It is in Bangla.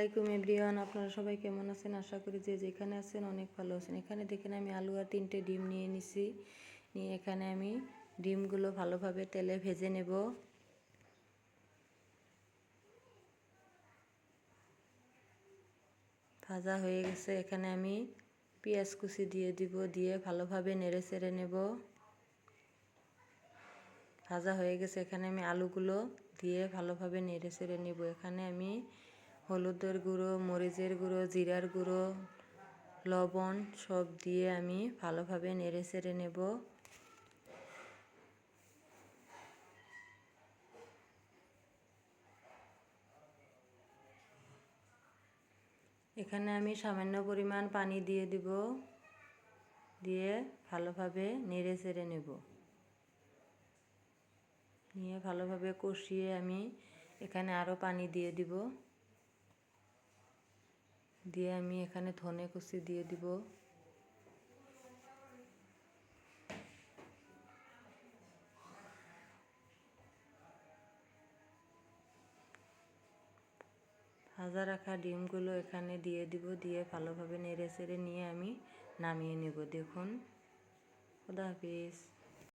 আলাইকুম এভরিওয়ান, আপনারা সবাই কেমন আছেন? আশা করি যে যেখানে আছেন অনেক ভালো আছেন। এখানে দেখেন আমি আলু আর 3টে ডিম নিয়ে নিছি। নিয়ে এখানে আমি ডিমগুলো ভালোভাবে তেলে ভেজে নেব। ভাজা হয়ে গেছে। এখানে আমি পেঁয়াজ কুচি দিয়ে দিব, দিয়ে ভালোভাবে নেড়ে চেড়ে নেব। ভাজা হয়ে গেছে। এখানে আমি আলুগুলো দিয়ে ভালোভাবে নেড়ে চেড়ে নেব। এখানে আমি হলুদের গুঁড়ো, মরিচের গুঁড়ো, জিরার গুঁড়ো, লবণ সব দিয়ে আমি ভালোভাবে নেড়ে চেড়ে নেব। এখানে আমি সামান্য পরিমাণ পানি দিয়ে দিব, দিয়ে ভালোভাবে নেড়ে চেড়ে নেব। নিয়ে ভালোভাবে কষিয়ে আমি এখানে আরও পানি দিয়ে দিব, দিয়ে আমি এখানে ধনে কুচি দিয়ে দিব। ভাজা রাখা ডিমগুলো এখানে দিয়ে দিব, দিয়ে ভালোভাবে নেড়ে চেড়ে নিয়ে আমি নামিয়ে নেব। দেখুন, খোদা হাফেজ।